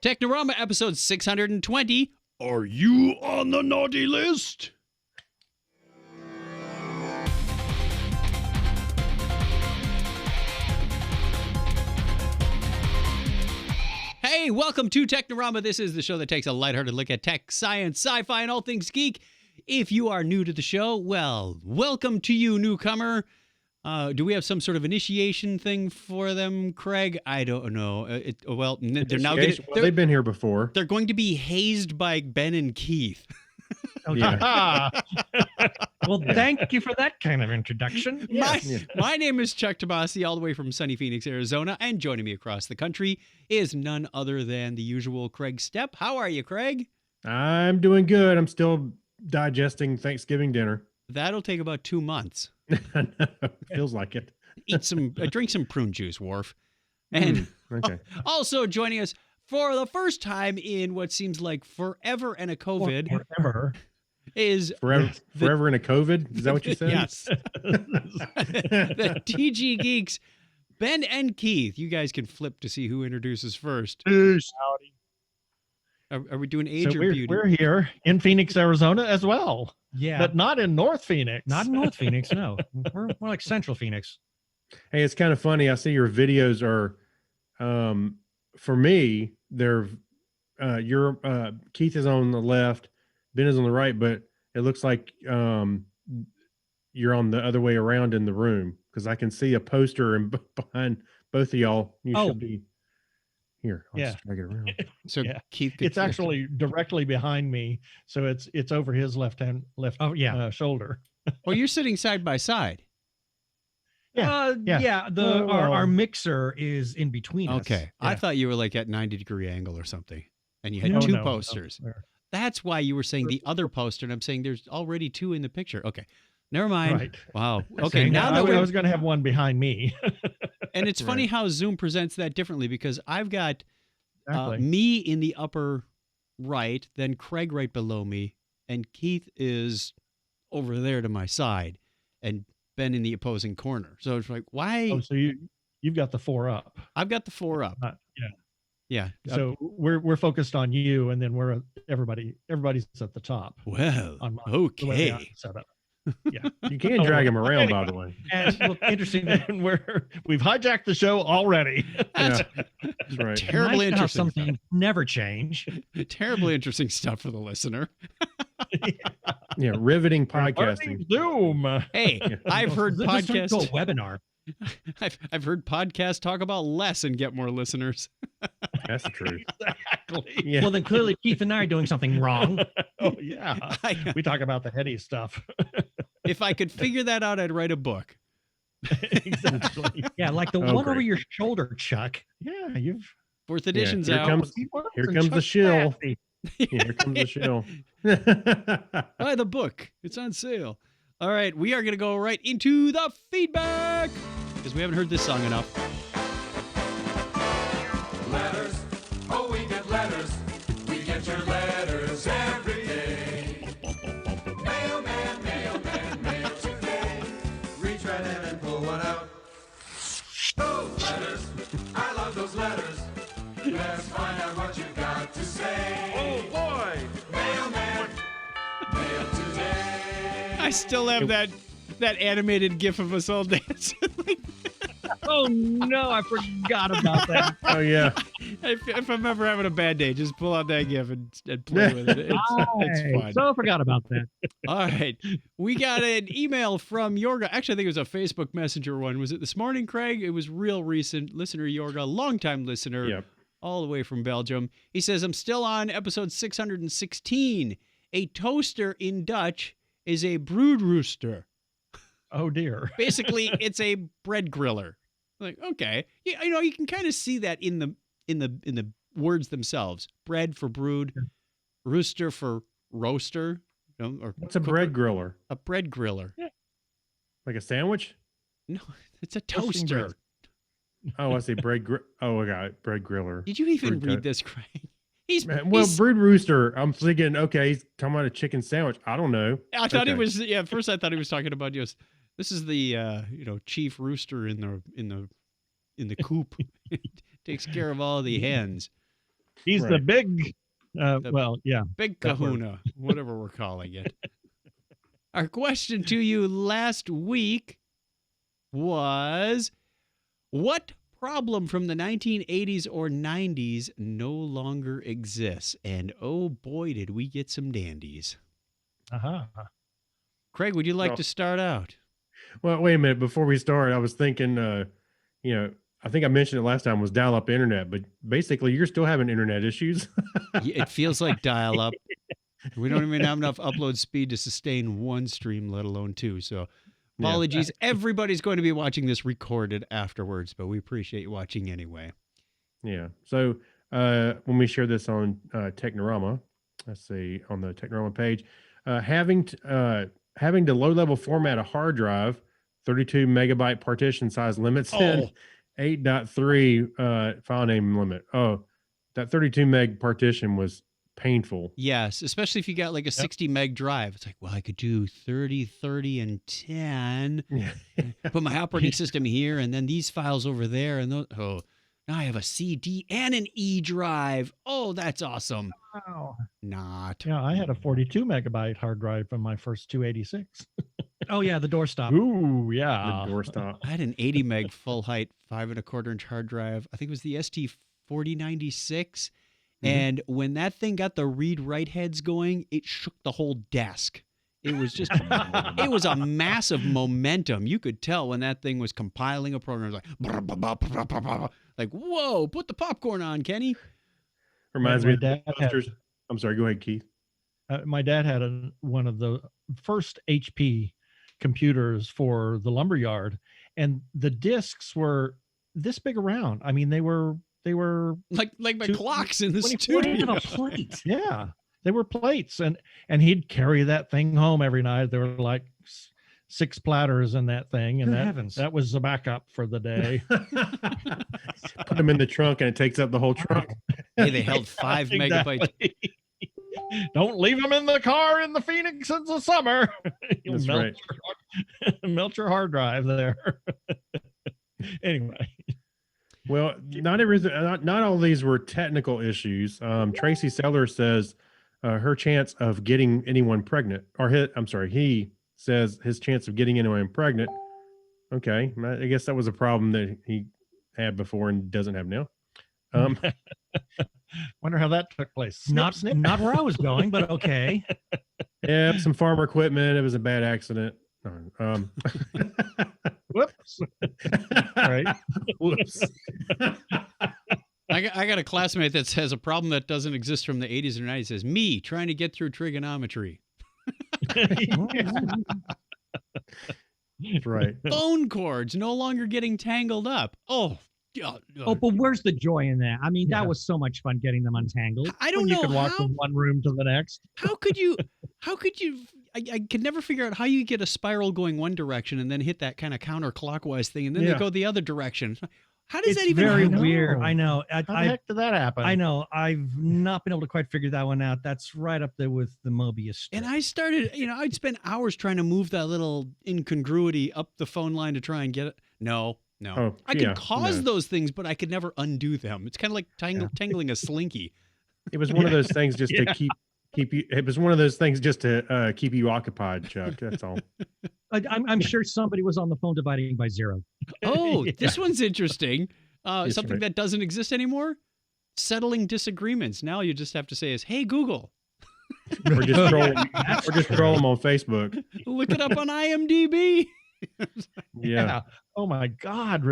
Technorama episode 620. Are you on the naughty list? Hey, welcome to Technorama. This is the show that takes a lighthearted look at tech, science, sci-fi, and all things geek. If you are new to the show, well, welcome to you, newcomer. Do we have some sort of initiation thing for them, Craig? I don't know. They're now they've been here before. They're going to be hazed by Ben and Keith. Oh, yeah. Well, thank you for that kind of introduction. My name is Chuck Tomasi, all the way from sunny Phoenix, Arizona, and joining me across the country is none other than the usual Craig Stepp. How are you, Craig? I'm doing good. I'm still digesting Thanksgiving dinner. That'll take about 2 months. I know. Feels like it. Drink some prune juice, Worf. And okay. Also joining us for the first time in what seems like forever and a COVID. Forever. Is forever in a COVID? Is that what you said? Yes. The TG Geeks, Ben and Keith. You guys can flip to see who introduces first. Howdy. Are we doing age or beauty? We're here in Phoenix, Arizona as well. Yeah. But not in North Phoenix. Not in North Phoenix, no. We're more like Central Phoenix. Hey, it's kind of funny. I see your videos are, for me, they're, Keith is on the left, Ben is on the right, but it looks like you're on the other way around in the room because I can see a poster and behind both of y'all. You should be here. I'll just drag it around. So Keith, it's actually directly behind me, so it's over his left shoulder. Well, you're sitting side by side. Our mixer is in between us. Okay. Yeah. I thought you were like at 90-degree angle or something, and you had two posters. No. That's why you were saying the other poster, and I'm saying there's already two in the picture. Okay. Never mind. Right. Wow. Okay. Now I was going to have one behind me. And it's funny how Zoom presents that differently because I've got me in the upper right, then Craig right below me, and Keith is over there to my side, and Ben in the opposing corner. So it's like, why? Oh, so you've got the 4 up. I've got the 4 up. Yeah. So we're focused on you, and then everybody's at the top. Well, on okay. Setup. Yeah, you can drag him around, by the way. And look, interesting. And we've hijacked the show already. That's right. Terribly interesting. Something never change. Terribly interesting stuff for the listener. Yeah, riveting podcasting. Zoom. Hey, I've heard podcasts. Go webinar. I've heard podcasts talk about less and get more listeners. That's the truth. Exactly. Yeah. Well, then clearly Keith and I are doing something wrong. Oh yeah. We talk about the heady stuff. If I could figure that out, I'd write a book. Exactly. Yeah, like the one over your shoulder, Chuck. Yeah, fourth edition's out. Here comes the shill. Here comes the shill. Buy the book. It's on sale. All right, we are going to go right into the feedback because we haven't heard this song enough. Letters, oh, we get letters. We get your letters every day. Mailman, mailman, mail today. Reach right in and pull one out. Those letters, I love those letters. Let's find out what you got to say. Oh, boy. Mailman, mail today. I still have that animated gif of us all dancing. Oh no, I forgot about that. Oh yeah. If I'm ever having a bad day, just pull out that gif and play with it. It's fun. So I forgot about that. All right. We got an email from Yorga. Actually, I think it was a Facebook Messenger one. Was it this morning, Craig? It was real recent. Listener Yorga, longtime listener, Yep. all the way from Belgium. He says, I'm still on episode 616. A toaster in Dutch is a broodrooster. Oh dear. Basically, it's a bread griller. Like, okay. Yeah, you can kind of see that in the words themselves. Bread for brood, rooster for roaster. Or What's a bread griller? A bread griller. Yeah. Like a sandwich? No, it's a toaster. Oh, I see bread. I got it. Bread griller. Did you even read this, Craig? Brood rooster. I'm thinking, okay, he's talking about a chicken sandwich. I don't know. I thought he was. Yeah, at first I thought he was talking about just. This is the chief rooster in the coop. Takes care of all the hens. He's the Right. big, The well, yeah. Big that word. kahuna, whatever we're calling it. Our question to you last week was, what problem from the 1980s or 90s no longer exists? And oh boy, did we get some dandies. Uh-huh. Craig, would you like Well- to start out? Well, wait a minute. Before we start, I was thinking, I think I mentioned it last time was dial-up internet, but basically you're still having internet issues. It feels like dial-up. We don't even have enough upload speed to sustain one stream, let alone two. So Yeah. apologies. Everybody's going to be watching this recorded afterwards, but we appreciate you watching anyway. Yeah. So when we share this on Technorama, let's see, on the Technorama page, having to low-level format a hard drive, 32 megabyte partition size limits in 8.3 file name limit. Oh, that 32 meg partition was painful. Yes, especially if you got like a 60 meg drive. It's like, well, I could do 30, 30, and 10. Yeah. Put my operating system here, and then these files over there. And those, now I have a CD and an E drive. Oh, that's awesome. Wow. Not. Yeah, I had a 42 megabyte hard drive from my first 286. Oh yeah, the doorstop. Ooh, yeah. The doorstop. I had an 80 meg full height 5.25 inch hard drive. I think it was the ST4096. And when that thing got the read write heads going, it shook the whole desk. It was just, it was a massive momentum. You could tell when that thing was compiling a program. It was like, whoa, put the popcorn on, Kenny. Reminds My me of the dad had- posters. I'm sorry. Go ahead, Keith. My dad had one of the first HP computers for the lumberyard, and the discs were this big around. I mean, they were Like my Two- clocks in the 24 studio. a plate. yeah, they were plates, and he'd carry that thing home every night. There were like 6 platters in that thing, and Good heavens. that was the backup for the day. Put them in the trunk and it takes up the whole trunk. Hey, they held 5 megabytes. Exactly. Don't leave them in the car in the Phoenix in the summer. You'll That's melt, right. melt your hard drive there. Anyway, Well, not all of these were technical issues. Tracy Seller says her chance of getting anyone pregnant, he says his chance of getting anyone pregnant. Okay, I guess that was a problem that he had before and doesn't have now. wonder how that took place. Snip, Not snip. not where I was going, but okay. Yeah, some farmer equipment. It was a bad accident. Whoops. Right. Whoops. I got a classmate that says a problem that doesn't exist from the 80s and 90s. Says, me trying to get through trigonometry. That's right. Phone cords no longer getting tangled up. Oh, God. Oh, but where's the joy in that? I mean, Yeah. that was so much fun getting them untangled. I don't When know you could walk how. from one room to the next. How could you? I could never figure out how you get a spiral going one direction and then hit that kind of counterclockwise thing, and then Yeah. they go the other direction. How does It's that even very happen? weird. I know. How the heck did that happen? I know. I've not been able to quite figure that one out. That's right up there with the Mobius strip. And I started, I'd spend hours trying to move that little incongruity up the phone line to try and get it. No. Oh, I could yeah, cause no. those things, but I could never undo them. It's kind of like tangling a slinky. It was one of those things just to keep you. It was one of those things just to keep you occupied, Chuck. That's all. I'm sure somebody was on the phone dividing by 0. Oh, this one's interesting. That's Something right. that doesn't exist anymore. Settling disagreements. Now you just have to say is, hey, Google, Or just troll them on Facebook. look it up on IMDb. Yeah. Oh my God!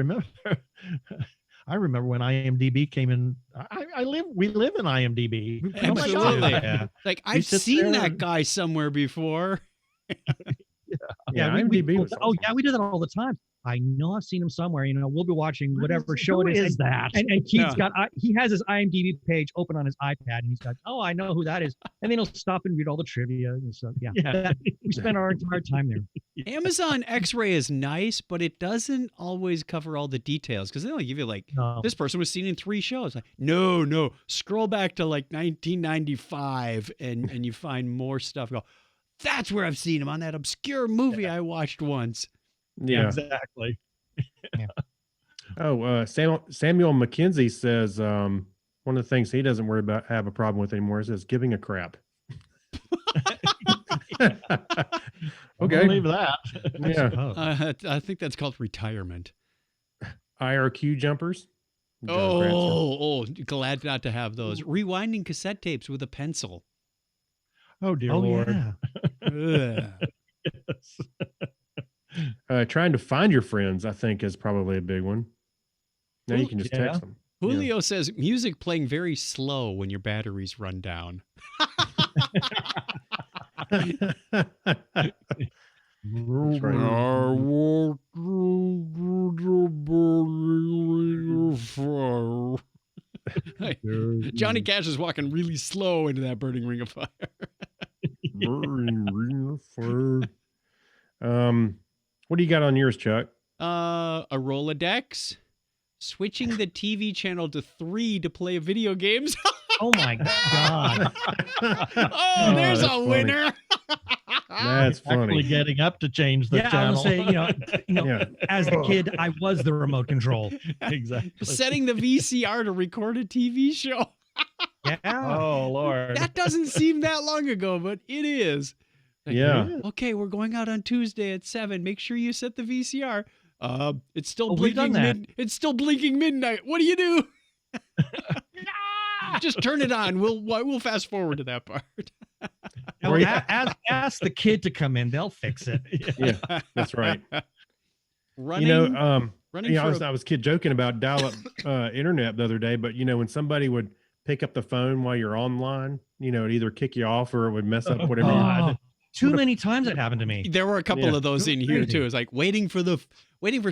I remember when IMDb came in. We live in IMDb. Oh my God. Absolutely. Yeah. Like, We I've sit seen there that and- guy somewhere before. Yeah, we- IMDb was oh awesome. yeah, we do that all the time. I know I've seen him somewhere. We'll be watching whatever show Who it is. is that? And Keith's Yeah. got, he has his IMDb page open on his iPad, and he's got, oh, I know who that is. And then he'll stop and read all the trivia and stuff. Yeah, Yeah. we spend our entire time there. Amazon X-Ray is nice, but it doesn't always cover all the details because they only give you like, No. this person was seen in 3 shows. Like, no, scroll back to like 1995 and you find more stuff. Go, that's where I've seen him on that obscure movie I watched once. Yeah. Exactly. Oh, Samuel McKenzie says one of the things he doesn't have a problem with anymore is giving a crap. Okay. I'll leave that. Yeah. I think that's called retirement. IRQ jumpers. Oh, glad not to have those. Rewinding cassette tapes with a pencil. Oh dear Oh Lord. Ugh. yeah. Yes. Trying to find your friends, I think, is probably a big one. Now you can just text them. Julio says music playing very slow when your batteries run down. That's right. Johnny Cash is walking really slow into that burning ring of fire. Burning ring of fire. What do you got on yours, Chuck? A Rolodex. Switching the TV channel to 3 to play video games. Oh my God. Oh, there's that's a funny. winner. That's Actually funny. getting up to change the Yeah, I channel. will say, Yeah. as a kid, I was the remote control. Exactly. Setting the VCR to record a TV show. Yeah. Oh Lord. That doesn't seem that long ago, but it is. Like, Yeah. okay, we're going out on Tuesday at 7. Make sure you set the VCR. It's still Oh, we've done blinking. that. It's still blinking midnight. What do you do? Just turn it on. We'll fast forward to that part. No, ask the kid to come in. They'll fix it. Yeah, that's right. Running. Running I for was kid joking about dial-up internet the other day, but when somebody would pick up the phone while you're online, it'd either kick you off or it would mess up whatever. Oh, too many times that happened to me. there were a couple Yeah. of those in here Crazy. too. It's like waiting for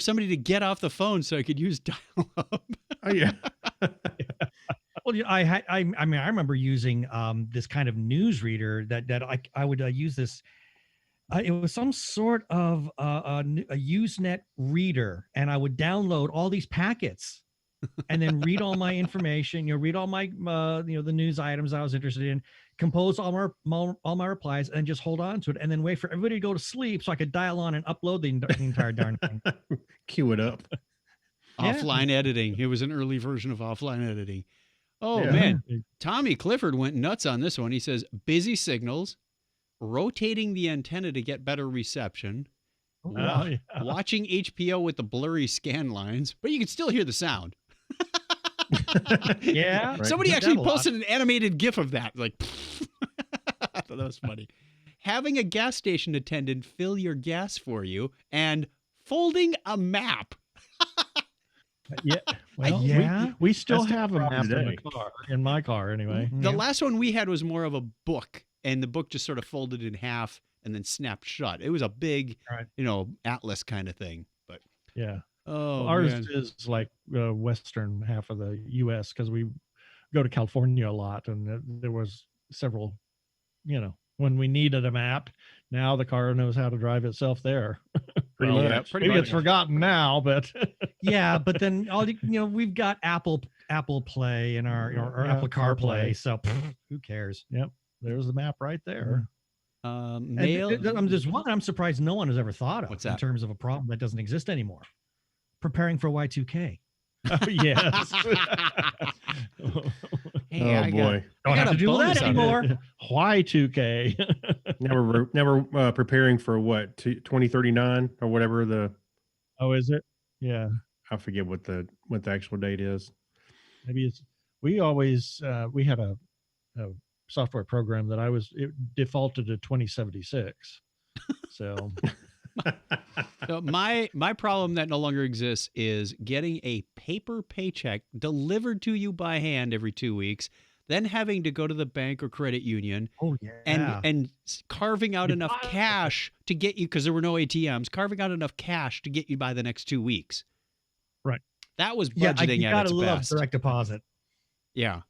somebody to get off the phone so I could use dial-up. Oh yeah. Well, I mean, I remember using this kind of newsreader that I would use this. It was some sort of a Usenet reader, and I would download all these packets, and then read all my information. Read all my the news items I was interested in, compose all my replies, and just hold on to it, and then wait for everybody to go to sleep so I could dial on and upload the entire darn thing. Cue it up. Yeah. Offline editing. It was an early version of offline editing. Oh Yeah. man, Tommy Clifford went nuts on this one. He says busy signals, rotating the antenna to get better reception, Oh, yeah. watching HBO with the blurry scan lines, but you can still hear the sound. Yeah. Right. Somebody Did actually that a lot. posted an animated GIF of that. Like, I thought that was funny. Having a gas station attendant fill your gas for you and folding a map. Yeah. Well, Yeah. we still That's the have a problem map in today. the car, in my car anyway. The Yeah. last one we had was more of a book, and the book just sort of folded in half and then snapped shut. It was a big, Right. atlas kind of thing. But Yeah. oh, Ours man. is like western half of the U.S. because we go to California a lot, and there was several, when we needed a map. Now the car knows how to drive itself there. Pretty Oh, yeah, much. pretty Maybe much. it's forgotten now, but Yeah, but then we've got Apple Play and our Yeah, Apple CarPlay, CarPlay. so who cares? there's the map right there. And Mail. there's one I'm surprised no one has ever thought of. What's in that? terms of a problem that doesn't exist anymore? Preparing for Y2K. Oh, yes. Hey, I got- boy. Don't I have got to a do bonus that on it. anymore. Y2K. Now we're preparing for what 2039 or whatever Oh, is it? Yeah. I forget what the actual date is. Maybe it's, we always, we had a software program that it defaulted to 2076. So So my problem that no longer exists is getting a paper paycheck delivered to you by hand every 2 weeks, then having to go to the bank or credit union Oh yeah. and carving out enough Deposit. cash to get you, because there were no ATMs, carving out enough cash to get you by the next 2 weeks. Right. That was Yeah, budgeting you at gotta its love best. direct deposit. Yeah.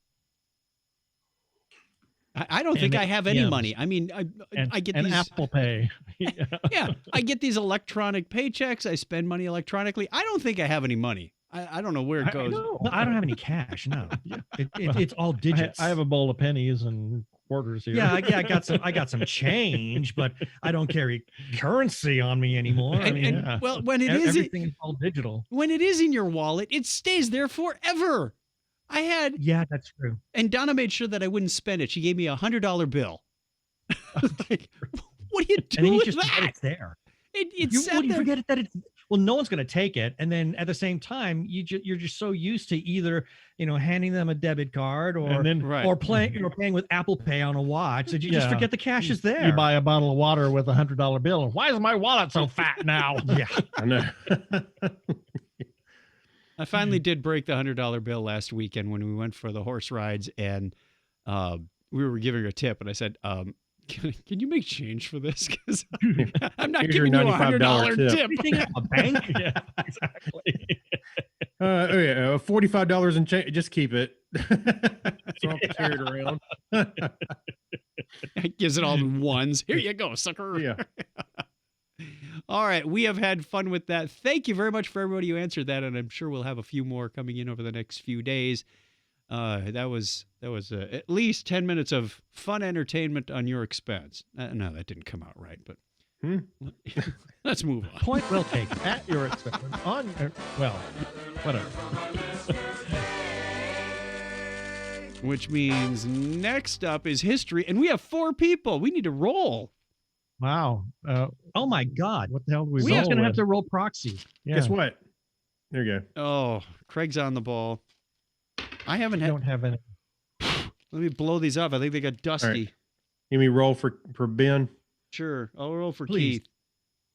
I don't think And I have any ATMs. money. I mean, I get and these. Apple Pay. Yeah, I get these electronic paychecks. I spend money electronically. I don't think I have any money. I don't know where it I goes. know. No, I don't have any cash. No, it's all digits. I have a bowl of pennies and quarters here. I got some change, but I don't carry currency on me anymore. I And, mean, and, yeah. well, when it is everything is all digital. when it is in your wallet, it stays there forever. I had, Yeah, that's true. and Donna made sure that I wouldn't spend it. She gave me $100 bill. Like, what do you do And then you with just forget that? it's there. It You, sat well, you there. forget that it's, well, no one's going to take it. And then at the same time, you're just so used to either, handing them a debit card or, And then Right. or paying with Apple Pay on a watch that you just Yeah. forget the cash is there. you buy a bottle of water with $100 bill. Why is my wallet so fat now? Yeah. I know. I finally did break the $100 bill last weekend when we went for the horse rides, and we were giving her a tip, and I said, can you make change for this? Because I'm not Here's your giving you a $95 $100 tip. tip. Everything at a bank. Yeah, exactly. $45 in change. Just keep it. So I'll carry it around. Gives it all in ones. Here you go, sucker. Yeah. All right, we have had fun with that. Thank you very much for everybody who answered that, and I'm sure we'll have a few more coming in over the next few days. That was at least 10 minutes of fun entertainment on your expense. No, that didn't come out right, but let's move on. Point well taken. At your expense. Well, whatever. Which means next up is history, and we have 4 people. We need to roll. Wow. Oh my God. What the hell do we We're roll just going to have with? to roll proxy. Yeah. Guess what? There you go. Oh, Craig's on the ball. I haven't We had. don't have any. Let me blow these up. I think they got dusty. All right. Give me roll for Ben. Sure, I'll roll for Please. Keith.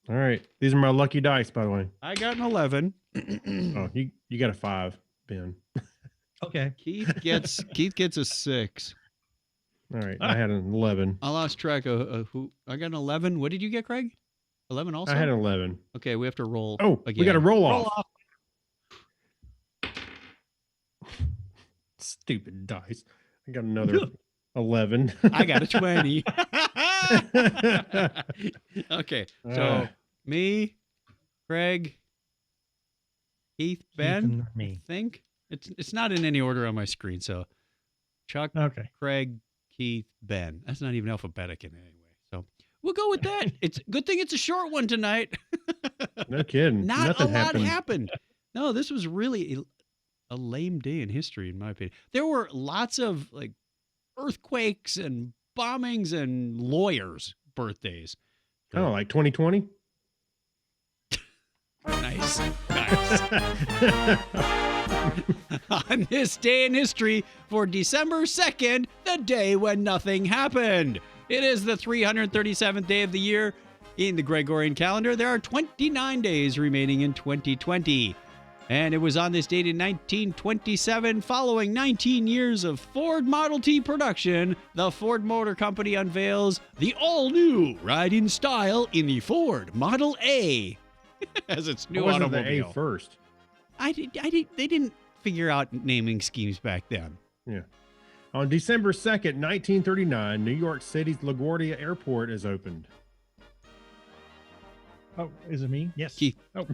All right. These are my lucky dice, by the way. I got an 11. Oh, you got a 5, Ben. Okay. Keith gets a 6. All right. I had an 11. I lost track of who. I got an 11. What did you get, Craig? 11 also. I had an 11. Okay, we have to roll. Oh, again. we got to roll Roll off. off. Stupid dice. I got another 11. I got a 20. Okay, so me, Craig, Keith, Ben. Keith and I me. think it's not in any order on my screen. So Chuck, Okay. Craig, Keith, Ben. That's not even alphabetic in any way. So we'll go with that. It's good thing it's a short one tonight. No kidding. Not Nothing a lot happened. happened. No, this was really a lame day in history, in my opinion. There were lots of like earthquakes and bombings and lawyers' birthdays. Oh, like 2020? Nice. On this day in history for December 2nd, the day when nothing happened. It is the 337th day of the year in the Gregorian calendar. There are 29 days remaining in 2020. And it was on this date in 1927, following 19 years of Ford Model T production, the Ford Motor Company unveils the all-new ride-in style in the Ford Model A as its new What wasn't automobile. the A first? They didn't figure out naming schemes back then. Yeah. On December 2nd, 1939, New York City's LaGuardia Airport is opened. Oh, is it me? Yes. Keith. Oh.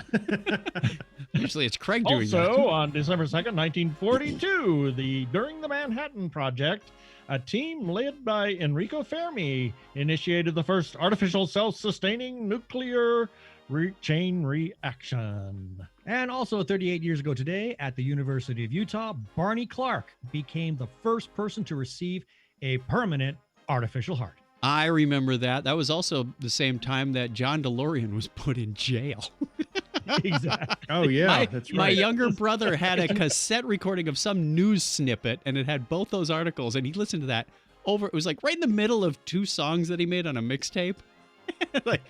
Usually it's Craig doing Also, on December 2nd, 1942, during the Manhattan Project, a team led by Enrico Fermi initiated the first artificial self-sustaining nuclear chain reaction. And also 38 years ago today, at the University of Utah, Barney Clark became the first person to receive a permanent artificial heart. I remember that. That was also the same time that John DeLorean was put in jail. Exactly. Oh, yeah. my, That's my right. younger brother had a cassette recording of some news snippet, and it had both those articles, and he listened to that over. It was like right in the middle of 2 songs that he made on a mixtape. Like,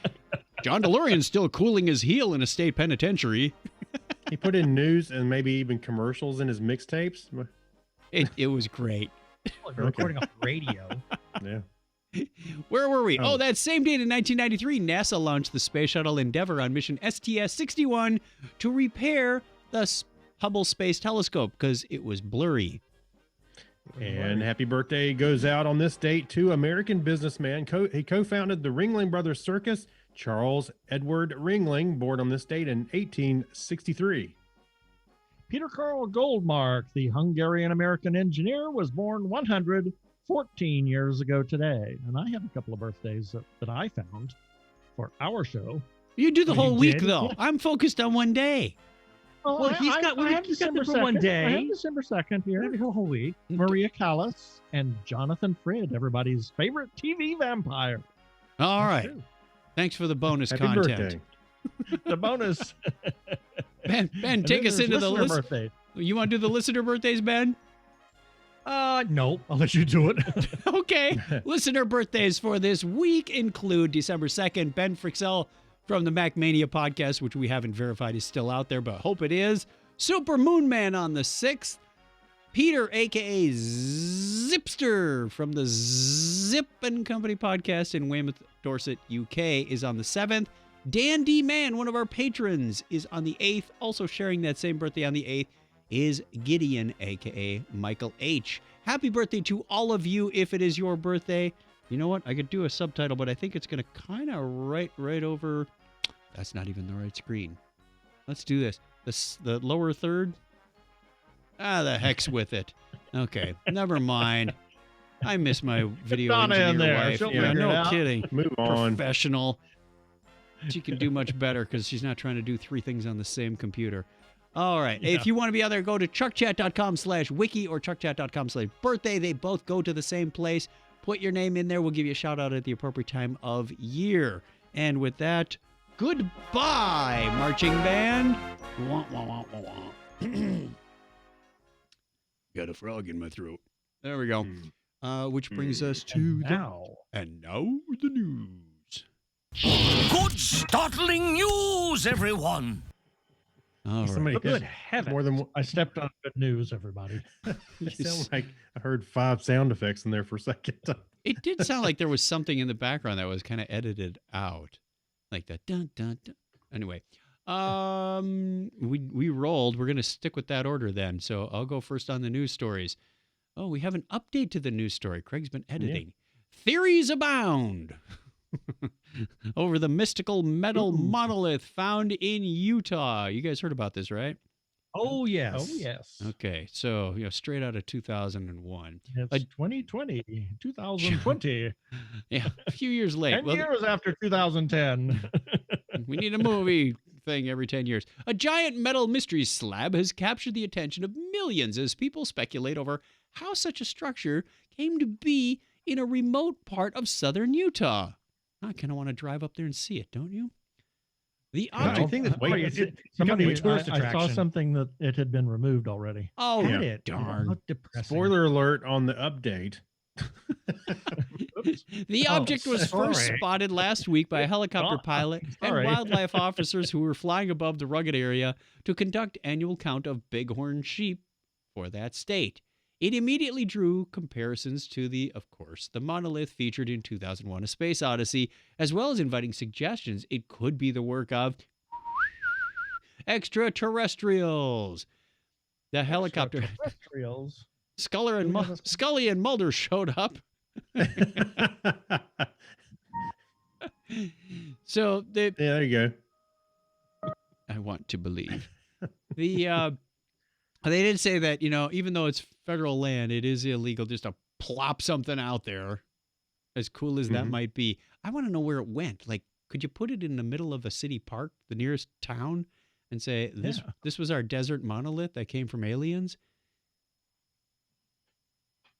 John DeLorean's still cooling his heel in a state penitentiary. He put in news and maybe even commercials in his mixtapes. It was great. Recording off radio. Yeah. Where were we? Oh. Oh, that same date in 1993, NASA launched the Space Shuttle Endeavour on mission STS-61 to repair the Hubble Space Telescope because it was blurry. And happy birthday goes out on this date to American businessman. He co-founded the Ringling Brothers Circus, Charles Edward Ringling, born on this date in 1863. Peter Carl Goldmark, the Hungarian-American engineer, was born 114 years ago today. And I have a couple of birthdays that I found for our show. You do the Oh, whole you week, did? though. I'm focused on one day. Well, he's got. I have He's got December them for one 2nd. I have day. December 2nd here. Maybe the whole week. Maria Callas and Jonathan Frid, everybody's favorite TV vampire. All That's right. true. Thanks for the bonus Happy content. birthday. The bonus. Ben, And take then us there's into the listener list. birthday. You want to do the listener birthdays, Ben? No, I'll let you do it. Okay. Listener birthdays for this week include December 2nd, Ben Frixell from the MacMania podcast, which we haven't verified is still out there, but hope it is. Super Moon Man on the 6th. Peter, a.k.a. Zipster from the Zip and Company podcast in Weymouth, Dorset, UK, is on the 7th. Dan D. Mann, one of our patrons, is on the 8th. Also sharing that same birthday on the 8th is Gideon, a.k.a. Michael H. Happy birthday to all of you if it is your birthday. You know what? I could do a subtitle, but I think it's going to kind of right over. That's not even the right screen. Let's do this. The lower third. The heck's with it. Okay, never mind. I miss my video Donna in engineer there. wife. She'll Yeah, figure it no out. kidding. Move on. Professional. She can do much better because she's not trying to do 3 things on the same computer. All right. Yeah. If you want to be out there, go to chuckchat.com/wiki or chuckchat.com/birthday. They both go to the same place. Put your name in there. We'll give you a shout out at the appropriate time of year. And with that, goodbye, marching band. Wah, wah, wah, wah, wah. Got a frog in my throat. There we go. Which brings us to Now. and now the news. Good startling news, everyone! All right. Somebody Good has heavens. more than one. I stepped on good news, everybody. It sounded like I heard 5 sound effects in there for a second. It did sound like there was something in the background that was kind of edited out, like that dun dun dun. Anyway, we rolled. We're gonna stick with that order then. So I'll go first on the news stories. Oh, we have an update to the news story. Craig's been editing. Theories abound over the mystical metal monolith found in Utah. You guys heard about this, right? Oh yes. Oh, yes. Okay, so straight out of 2001. It's 2020, 2020. Yeah, a few years late. 10 years after 2010. We need a movie thing every 10 years. A giant metal mystery slab has captured the attention of millions as people speculate over how such a structure came to be in a remote part of southern Utah. I kind of want to drive up there and see it, don't you? The I object. think that's Wait, Somebody, a tourist I saw attraction. something that it had been removed already. Oh, Had Yeah. it. darn. How depressing. Spoiler alert on the update. The object was first sorry. spotted last week by a helicopter pilot and Sorry. wildlife officers who were flying above the rugged area to conduct annual count of bighorn sheep for that state. It immediately drew comparisons to of course, the monolith featured in 2001: A Space Odyssey, as well as inviting suggestions it could be the work of extraterrestrials. The helicopter. Extraterrestrials. Scully and Mulder showed up. So Yeah, there you go. I want to believe they did say that, even though it's federal land, it is illegal just to plop something out there, as cool as that Mhm. might be. I want to know where it went. Like, could you put it in the middle of a city park, the nearest town, and say this was our desert monolith that came from aliens?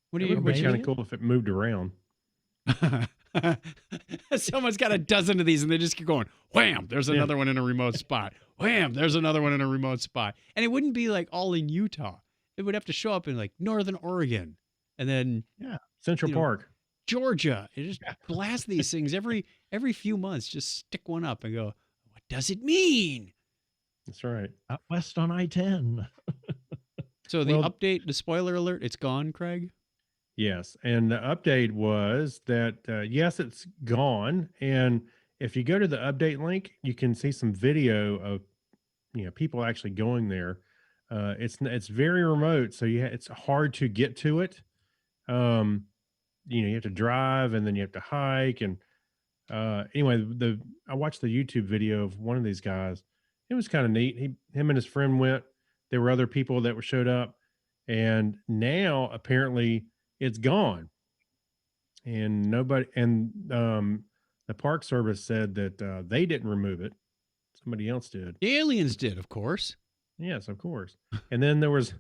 What do It you? would be kind of cool if it moved around. Someone's got a dozen of these and they just keep going, wham, there's another one in a remote spot. Wham, there's another one in a remote spot. And it wouldn't be like all in Utah. It would have to show up in like Northern Oregon and then Central You know, Park. Georgia. It just blast these things every few months. Just stick one up and go, what does it mean? That's right. Out west on I-10. So the Well- update, the spoiler alert, it's gone, Craig? Yes. And the update was that, yes, it's gone. And if you go to the update link, you can see some video of, people actually going there. It's very remote. So it's hard to get to it. You have to drive and then you have to hike. And anyway, I watched the YouTube video of one of these guys. It was kind of neat. Him and his friend went. There were other people that showed up. And now apparently it's gone, and nobody. And the Park Service said that they didn't remove it; somebody else did. The aliens did, of course. Yes, of course. And then there was,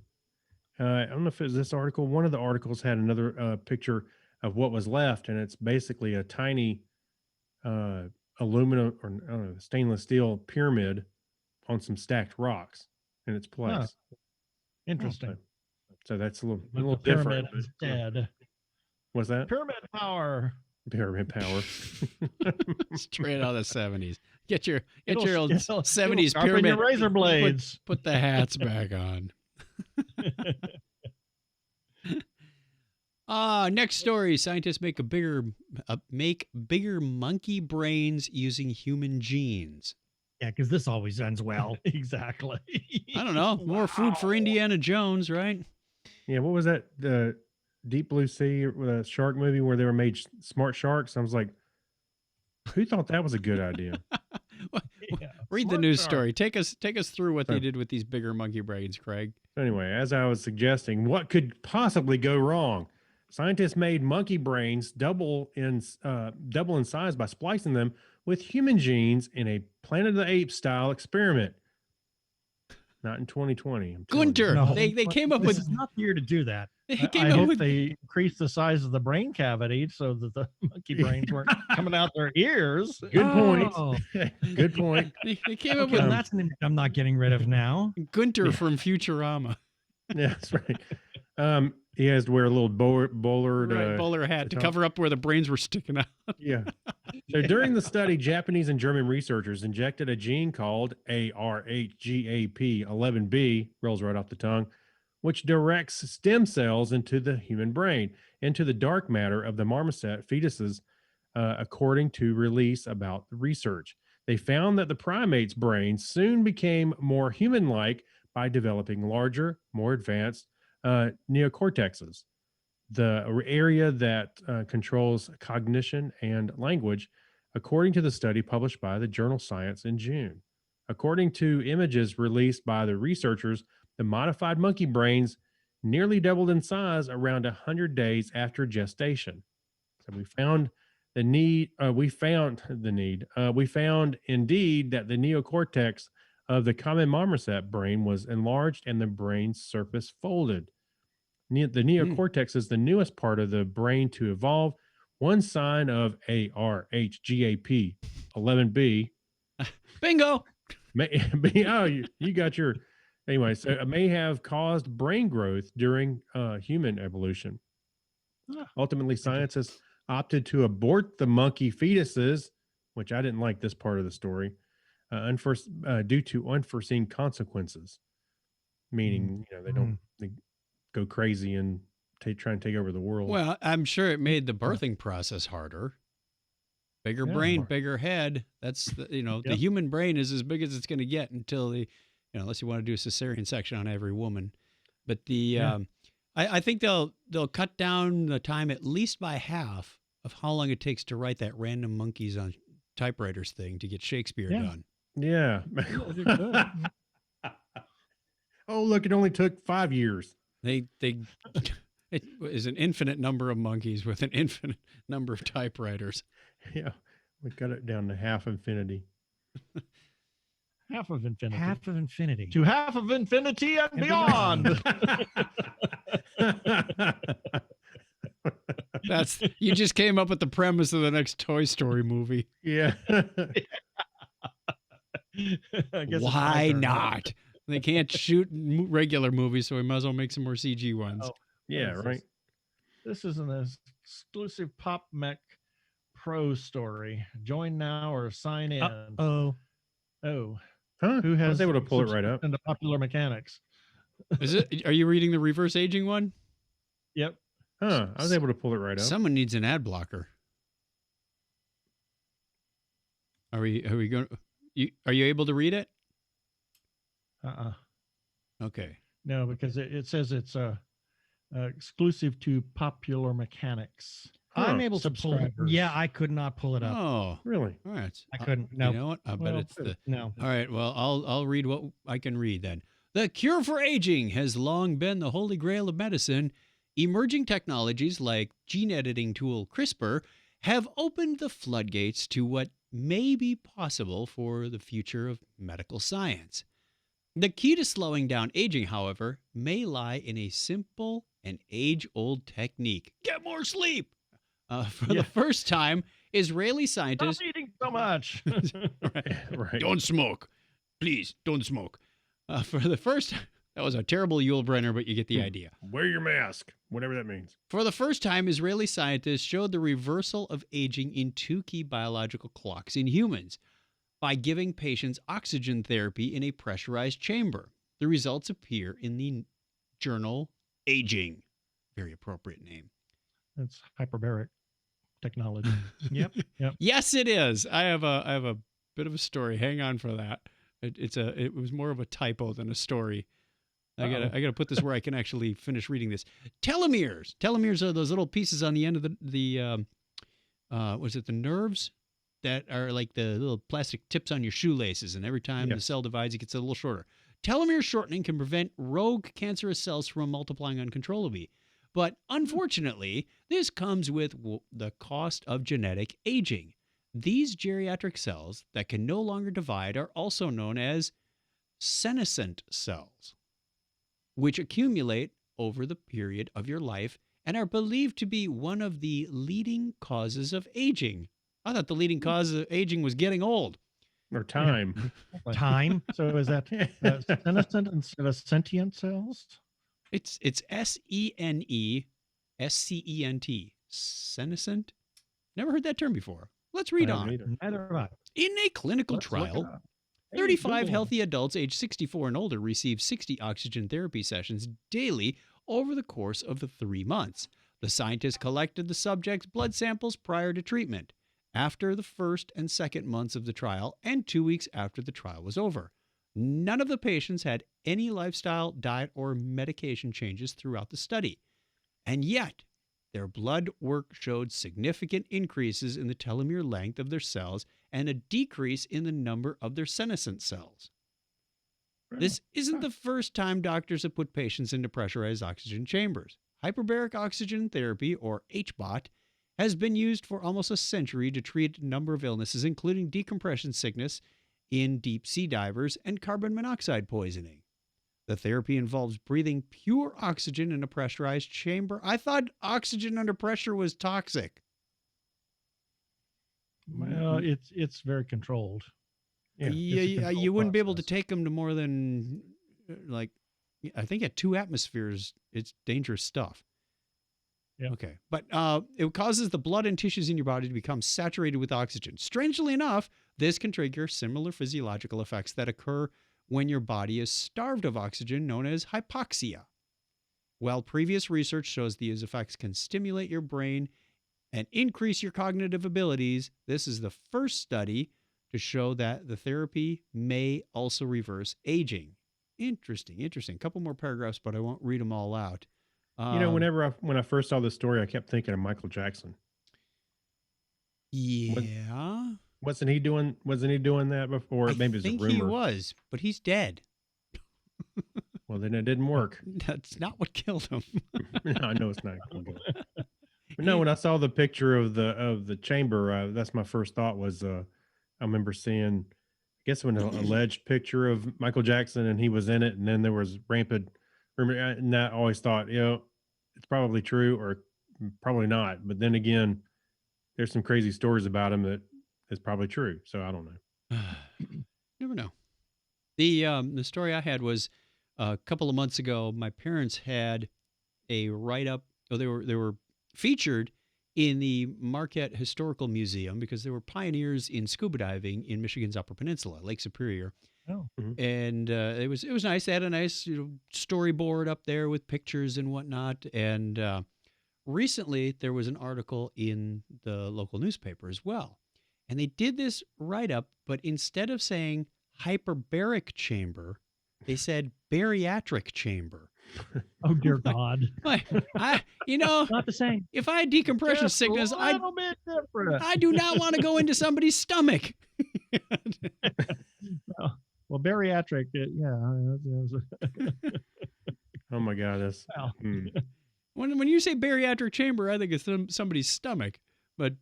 I don't know if it was this article. One of the articles had another picture of what was left, and it's basically a tiny uh, aluminum or I don't know, stainless steel pyramid on some stacked rocks in its Huh, place. interesting. So, so that's a little, But the different. pyramid is dead. What's that? Pyramid power. Pyramid power. Straight out of the 70s. Get your It'll- old it'll- 70s it'll sharpen pyramid. your razor blades. Put the hats back on. Next story. Scientists make bigger monkey brains using human genes. Yeah, because this always ends well. Exactly. I don't know. More food for Indiana Jones, right? Yeah, what was that? The Deep Blue Sea shark movie where they were made smart sharks. I was like, who thought that was a good idea? Yeah, Read the smart news shark. story. Take us through what they Huh. did with these bigger monkey brains, Craig. Anyway, as I was suggesting, what could possibly go wrong? Scientists made monkey brains double in size by splicing them with human genes in a Planet of the Apes style experiment. Not in 2020. I'm telling you. Gunter. No. They came up This with is not the year to do that. they I came up hope with they increased the size of the brain cavity so that the monkey brains weren't coming out their ears. Good point. Oh, Good point. they came up okay, well, with that's an image I'm not getting rid of now. Gunter from Futurama. Yeah, that's right. He has to wear a little bowler Right, bowler hat to top. cover up where the brains were sticking out. Yeah. So during the study, Japanese and German researchers injected a gene called ARHGAP11B, rolls right off the tongue, which directs stem cells into the human brain, into the dark matter of the marmoset fetuses, according to release about the research. They found that the primates' brains soon became more human-like by developing larger, more advanced neocortexes, the area that controls cognition and language, according to the study published by the journal Science in June. According to images released by the researchers, the modified monkey brains nearly doubled in size around 100 days after gestation. So we found the need. We found indeed that the neocortex of the common marmoset brain was enlarged and the brain surface folded. The neocortex is the newest part of the brain to evolve. One sign of ARHGAP 11B Bingo. may be, you got your, anyway, so it may have caused brain growth during human evolution. Ultimately, scientists opted to abort the monkey fetuses, which I didn't like this part of the story, due to unforeseen consequences. Meaning, they don't they go crazy and try and take over the world. Well, I'm sure it made the birthing process harder. Bigger Yeah. brain, bigger head. That's the the Yep. human brain is as big as it's going to get until unless you want to do a cesarean section on every woman. But I think they'll cut down the time at least by half of how long it takes to write that random monkeys on typewriters thing to get Shakespeare Yeah. done. Yeah. They could. Oh, look, it only took 5 years. They it is an infinite number of monkeys with an infinite number of typewriters. Yeah. We cut it down to half infinity. Half of infinity. Half of infinity. To half of infinity and beyond. You just came up with the premise of the next Toy Story movie. Yeah. I guess it's my Why turn, huh? not? They can't shoot regular movies, so we might as well make some more CG ones. Oh. Yeah, What is right. This is an exclusive Pop Mech Pro story. Join now or sign in. Oh, Oh, Huh? who I has was able to pull it right up. subscription to Popular Mechanics? Is it? Are you reading the reverse aging one? Yep. Huh? I was able to pull it right up. Someone needs an ad blocker. Are we going? Are you able to read it? Okay. No, because it says it's exclusive to Popular Mechanics. I'm Huh. able to pull it. Subscribers. Yeah, I could not pull it up. Oh, Really? all right. I couldn't. You No, know what? I bet Well, it's the. no. All right. Well, I'll read what I can read then. The cure for aging has long been the holy grail of medicine. Emerging technologies like gene editing tool CRISPR have opened the floodgates to what may be possible for the future of medical science. The key to slowing down aging, however, may lie in a simple and age-old technique. Get more sleep! For the first time, Israeli scientists... Stop eating so much. Right. Don't smoke. Please, don't smoke. For the first... That was a terrible Yul Brenner, but you get the idea. Wear your mask, whatever that means. For the first time, Israeli scientists showed the reversal of aging in 2 key biological clocks in humans by giving patients oxygen therapy in a pressurized chamber. The results appear in the journal Aging. Very appropriate name. It's hyperbaric technology. Yep. Yes, it is. I have a bit of a story. Hang on for that. It was more of a typo than a story. I gotta put this where I can actually finish reading this. Telomeres. Telomeres are those little pieces on the end of the nerves that are like the little plastic tips on your shoelaces, and every time the cell divides, it gets a little shorter. Telomere shortening can prevent rogue cancerous cells from multiplying uncontrollably. But unfortunately, this comes with the cost of genetic aging. These geriatric cells that can no longer divide are also known as senescent cells, which accumulate over the period of your life and are believed to be one of the leading causes of aging. I thought the leading cause of aging was getting old. Or time. Time. So is that senescent instead of sentient cells? It's SENESCENT. Senescent? Never heard that term before. Let's read on. Neither have I. In a clinical Let's look it trial, up. 35 Google. healthy adults aged 64 and older received 60 oxygen therapy sessions daily over the course of the 3 months. The scientists collected the subjects' blood samples prior to treatment, after the first and second months of the trial, and 2 weeks after the trial was over. None of the patients had any lifestyle, diet, or medication changes throughout the study. And yet, their blood work showed significant increases in the telomere length of their cells and a decrease in the number of their senescent cells. This isn't the first time doctors have put patients into pressurized oxygen chambers. Hyperbaric oxygen therapy, or HBOT, has been used for almost a century to treat a number of illnesses, including decompression sickness in deep sea divers and carbon monoxide poisoning. The therapy involves breathing pure oxygen in a pressurized chamber. I thought oxygen under pressure was toxic. Well, it's very controlled. You wouldn't be able to take them to more than, I think at 2 atmospheres, it's dangerous stuff. Yeah. Okay. But it causes the blood and tissues in your body to become saturated with oxygen. Strangely enough, this can trigger similar physiological effects that occur when your body is starved of oxygen, known as hypoxia. While previous research shows these effects can stimulate your brain and increase your cognitive abilities, this is the first study to show that the therapy may also reverse aging. Interesting. A couple more paragraphs, but I won't read them all out. When I first saw this story, I kept thinking of Michael Jackson. Yeah. Wasn't he doing that before? Maybe it's a rumor. I think he was, but he's dead. Well, then it didn't work. That's not what killed him. No, I know it's not. But no, when I saw the picture of the chamber, that's my first thought was I remember seeing, I guess, an alleged picture of Michael Jackson, and he was in it, and then there was rampant rumor, and I always thought, it's probably true or probably not. But then again, there's some crazy stories about him that is probably true. So I don't know. Never know. The story I had was a couple of months ago. My parents had a write-up. They were featured in the Marquette Historical Museum because they were pioneers in scuba diving in Michigan's Upper Peninsula, Lake Superior. Oh. Mm-hmm. And it was nice. They had a nice storyboard up there with pictures and whatnot. And recently there was an article in the local newspaper as well. And they did this write-up, but instead of saying hyperbaric chamber, they said bariatric chamber. Oh, dear God. Not Not the same. if I had decompression Just sickness, a little bit different. I do not want to go into somebody's stomach. Well, bariatric, Oh my God, that's When you say bariatric chamber, I think it's somebody's stomach. But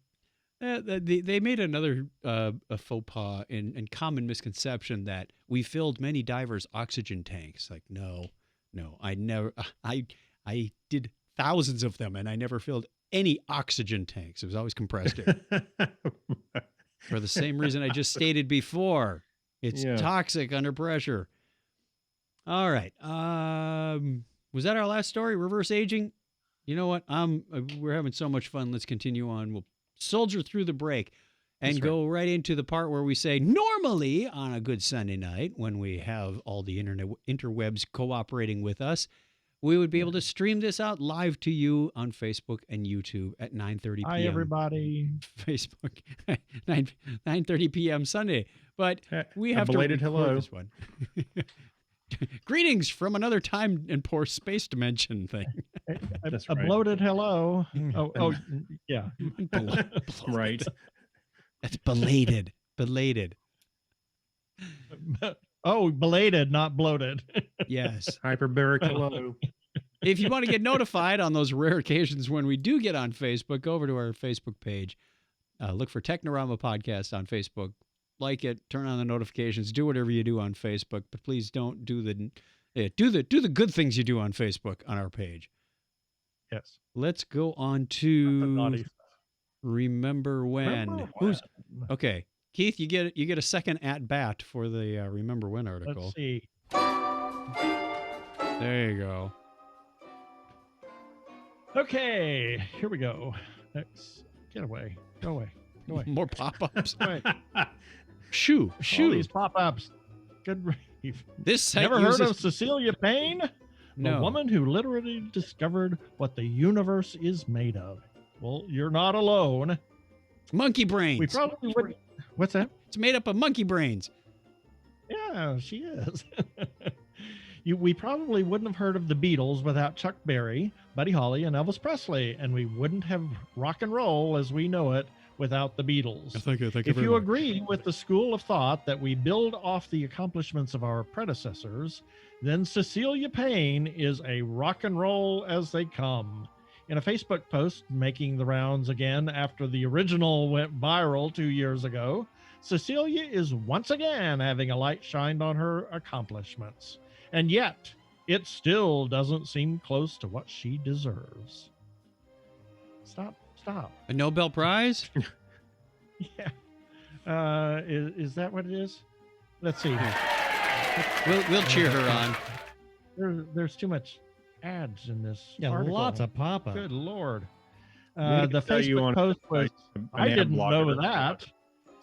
They made another a faux pas and common misconception that we filled many divers' oxygen tanks. Like, no, I never. I did thousands of them, and I never filled any oxygen tanks. It was always compressed air. For the same reason I just stated before. It's toxic under pressure. All right. Was that our last story? Reverse aging? You know what? We're having so much fun. Let's continue on. We'll soldier through the break and go right into the part where we say, normally on a good Sunday night, when we have all the interwebs cooperating with us, we would be able to stream this out live to you on Facebook and YouTube at 9:30 p.m. Hi, everybody. Facebook, 9:30 p.m. Sunday. But we have to belated hello. This one. Greetings from another time and poor space dimension thing. A bloated hello. Oh, yeah. Right. That's belated. Oh, belated, not bloated. Yes. Hyperbaric hello. If you want to get notified on those rare occasions when we do get on Facebook, go over to our Facebook page. Look for Technorama Podcast on Facebook. Like it, turn on the notifications, do whatever you do on Facebook, but please don't do the good things you do on Facebook on our page. Yes. Let's go on to Remember When. Okay, Keith? You get a second at bat for the Remember When article. Let's see. There you go. Okay, here we go. Get away. Go away. More pop-ups. Right. Shoo. All these pop-ups. Good grief. This site Never heard of Cecilia Payne? No. The woman who literally discovered what the universe is made of. Well, you're not alone. Monkey brains. We probably would. What's that? It's made up of monkey brains. Yeah, she is. We probably wouldn't have heard of the Beatles without Chuck Berry, Buddy Holly, and Elvis Presley, and we wouldn't have rock and roll as we know it without the Beatles. Thank you If you agree with the school of thought that we build off the accomplishments of our predecessors, then Cecilia Payne is a rock and roll as they come. In a Facebook post making the rounds again after the original went viral 2 years ago, Cecilia is once again having a light shined on her accomplishments. And yet, it still doesn't seem close to what she deserves. Stop. A Nobel Prize? Yeah. Is that what it is? Let's see. We'll cheer her on. There's too much ads in this. Yeah, article. lots of pop-ups. Good Lord. We The tell you Facebook on post was, I didn't know blogger. that.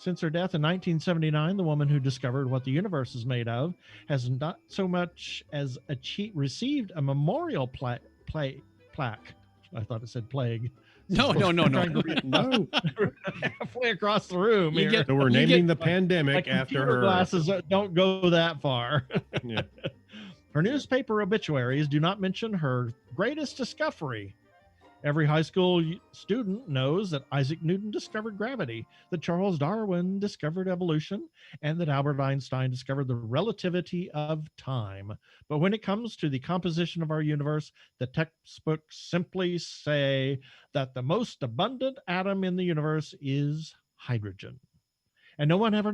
Since her death in 1979, the woman who discovered what the universe is made of has not so much as received a memorial plaque. I thought it said plague. No. No. Halfway across the room. You here. get- So we're You naming get- the pandemic My after computer her. glasses don't go that far. Yeah. Her newspaper obituaries do not mention her greatest discovery. Every high school student knows that Isaac Newton discovered gravity, that Charles Darwin discovered evolution, and that Albert Einstein discovered the relativity of time. But when it comes to the composition of our universe, the textbooks simply say that the most abundant atom in the universe is hydrogen. And no one ever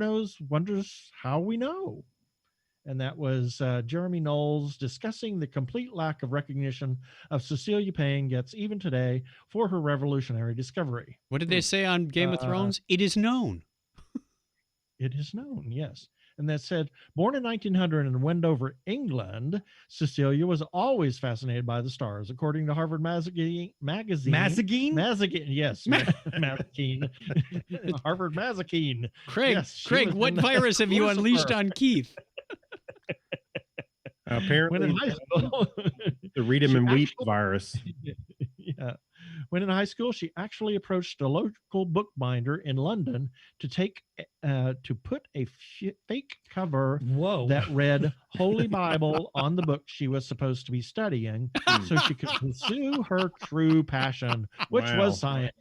wonders how we know. And that was Jeremy Knowles discussing the complete lack of recognition of Cecilia Payne gets even today for her revolutionary discovery. What did they say on Game of Thrones? It is known. It is known, yes. And that said, born in 1900 in Wendover, England, Cecilia was always fascinated by the stars. According to Harvard Magazine, yes, Mazikeen, Harvard Mazikeen. Craig, Yes, she Craig, was what in virus have you Lucifer. unleashed on Keith? Apparently, When in high school, the read 'em and weep actually- virus. yeah. When in high school, she actually approached a local bookbinder in London to put a fake cover Whoa. that read Holy Bible on the book she was supposed to be studying so she could pursue her true passion, which Wow. was science.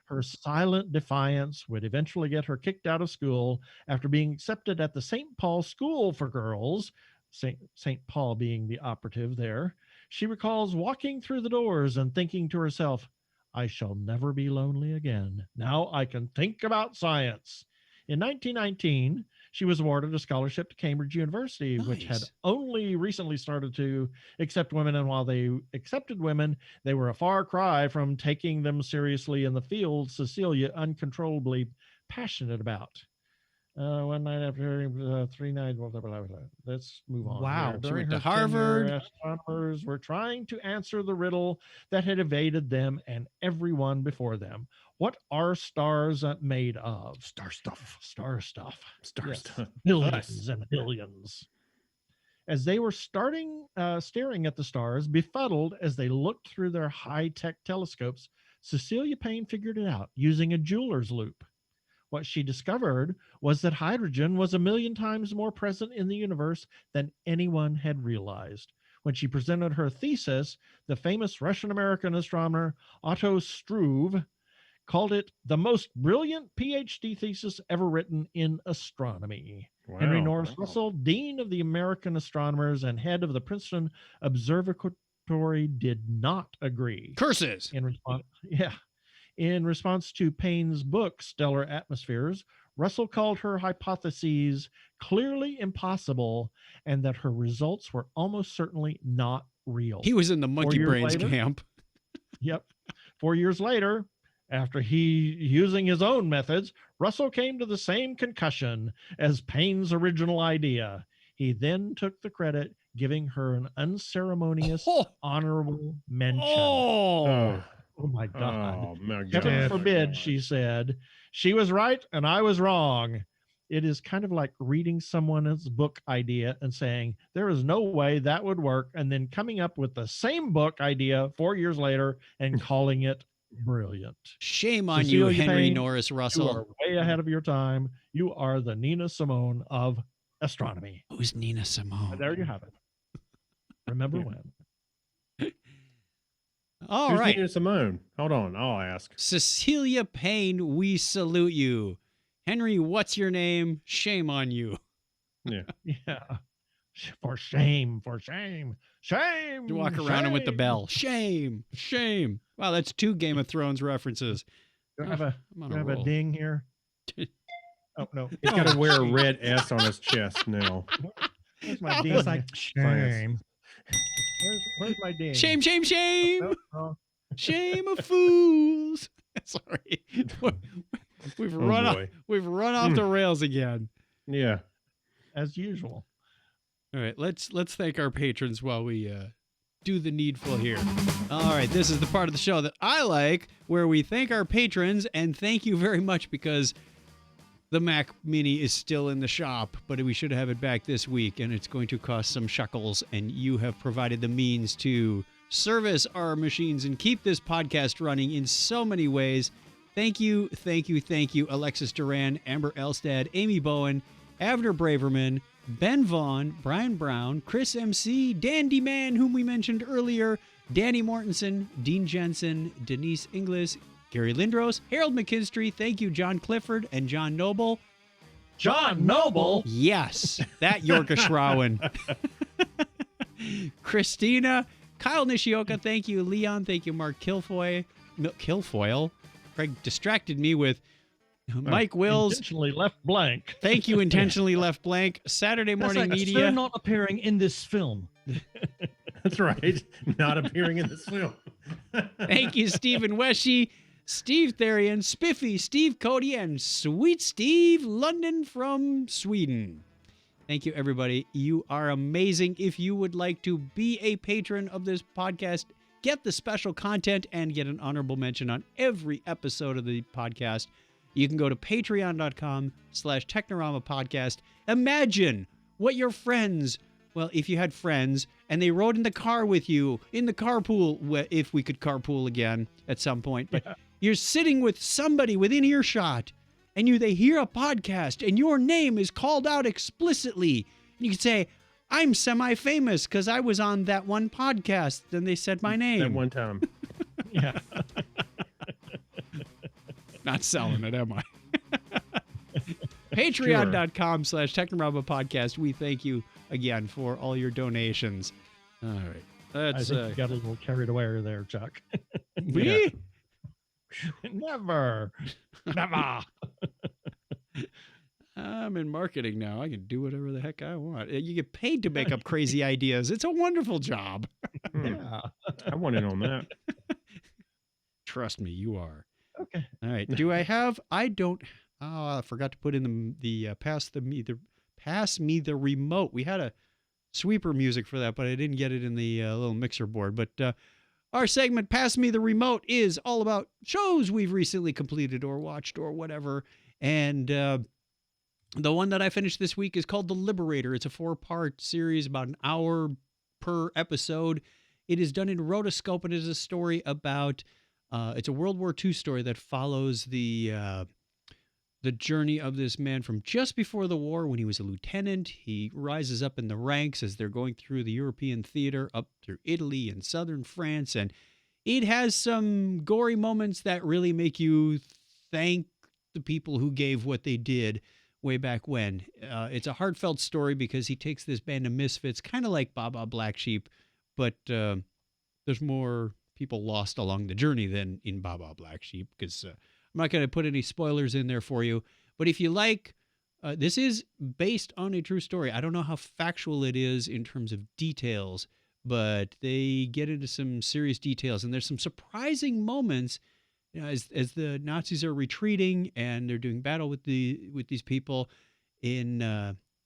Her silent defiance would eventually get her kicked out of school after being accepted at the St. Paul School for Girls, St. Paul being the operative there. She recalls walking through the doors and thinking to herself, I shall never be lonely again. Now I can think about science. In 1919, she was awarded a scholarship to Cambridge University, which had Nice. only recently started to accept women. And while they accepted women, they were a far cry from taking them seriously in the field Cecilia uncontrollably passionate about. One night after 3 nights, blah, blah, blah, blah. Let's move on. Wow. Here. She During went to her tenure, Harvard. astronomers were trying to answer the riddle that had evaded them and everyone before them. What are stars made of? Star stuff. Star stuff. Star Yes. stuff. Billions and billions. As they were staring at the stars, befuddled as they looked through their high-tech telescopes, Cecilia Payne figured it out using a jeweler's loupe. What she discovered was that hydrogen was 1,000,000 times more present in the universe than anyone had realized. When she presented her thesis, the famous Russian-American astronomer Otto Struve called it the most brilliant PhD thesis ever written in astronomy. Wow. Henry Norris Russell, Dean of the American Astronomers and head of the Princeton Observatory, did not agree. Curses. In response to Payne's book, Stellar Atmospheres, Russell called her hypotheses clearly impossible and that her results were almost certainly not real. He was in the monkey 4 years brains later? camp. Yep. 4 years later, after using his own methods, Russell came to the same conclusion as Payne's original idea. He then took the credit, giving her an unceremonious, Oh, honorable mention. oh. Oh my God. Oh, my God. Heaven forbid, God. she said. She was right and I was wrong. It is kind of like reading someone's book idea and saying, there is no way that would work, and then coming up with the same book idea 4 years later and calling it brilliant. Shame on Cecilia you, Henry Payne, Norris You are Russell. way ahead of your time. You are the Nina Simone of astronomy. Who's Nina Simone? And there you have it. Remember when? All Who's right. Nina Simone? Hold on. I'll ask. Cecilia Payne, we salute you. Henry, what's your name? Shame on you. Yeah. Yeah. For shame, for shame, shame. You walk around with the shame. bell. Shame, shame. Wow, that's 2 Game of Thrones references. Do I have a, I'm on do I a have a roll. ding here? Oh, no. He's got to wear a red S on his chest now. Where's my ding? It's like shame. Where's my ding? Shame, shame, shame. No, no. Shame of fools. Sorry. We've Oh, run off, boy. we've run off the rails again. Yeah. As usual. All right, let's thank our patrons while we do the needful here. All right, this is the part of the show that I like, where we thank our patrons, and thank you very much, because the Mac Mini is still in the shop, but we should have it back this week, and it's going to cost some shekels, and you have provided the means to service our machines and keep this podcast running in so many ways. Thank you, thank you, thank you, Alexis Duran, Amber Elstad, Amy Bowen, Avner Braverman, Ben Vaughn, Brian Brown, Chris MC, Dandy Man, whom we mentioned earlier, Danny Mortensen, Dean Jensen, Denise Inglis, Gary Lindros, Harold McKinstry, thank you, John Clifford, and John Noble. John Noble. Yes, that Yorkish Rowan. Christina, Kyle Nishioka, thank you, Leon, thank you, Mark Kilfoyle. Craig distracted me with Mike Wills. Intentionally left blank. Thank you, intentionally left blank. Saturday That's Morning like, Media. They're not appearing in this film. That's right. Not appearing in this film. Thank you, Stephen Weshy, Steve Therian, Spiffy, Steve Cody, and Sweet Steve London from Sweden. Thank you, everybody. You are amazing. If you would like to be a patron of this podcast, get the special content, and get an honorable mention on every episode of the podcast, you can go to patreon.com/Technorama podcast. Imagine what your friends, well, if you had friends and they rode in the car with you in the carpool, if we could carpool again at some point, but you're sitting with somebody within earshot and they hear a podcast and your name is called out explicitly. And you can say, I'm semi-famous because I was on that one podcast and they said my name. That one time. Yeah. Not selling it, am I? Patreon.com/Technorama podcast. We thank you again for all your donations. All right. I That's think you got a little carried away there, Chuck. me? Never. Never. I'm in marketing now. I can do whatever the heck I want. You get paid to make up crazy ideas. It's a wonderful job. Yeah. I want in on that. Trust me, you are. Okay. All right. Do I have? I don't. Oh, I forgot to put in the pass me the remote. We had a sweeper music for that, but I didn't get it in the little mixer board. But our segment, Pass Me the Remote, is all about shows we've recently completed or watched or whatever. And the one that I finished this week is called The Liberator. It's a 4-part series, about an hour per episode. It is done in rotoscope, and it is a story about, it's a World War II story that follows the journey of this man from just before the war when he was a lieutenant. He rises up in the ranks as they're going through the European theater up through Italy and southern France. And it has some gory moments that really make you thank the people who gave what they did way back when. It's a heartfelt story because he takes this band of misfits, kind of like Baba Black Sheep, but there's more people lost along the journey than in Baba Black Sheep, because I'm not going to put any spoilers in there for you. But if you like, this is based on a true story. I don't know how factual it is in terms of details, but they get into some serious details, and there's some surprising moments. You know, as the Nazis are retreating and they're doing battle with these people in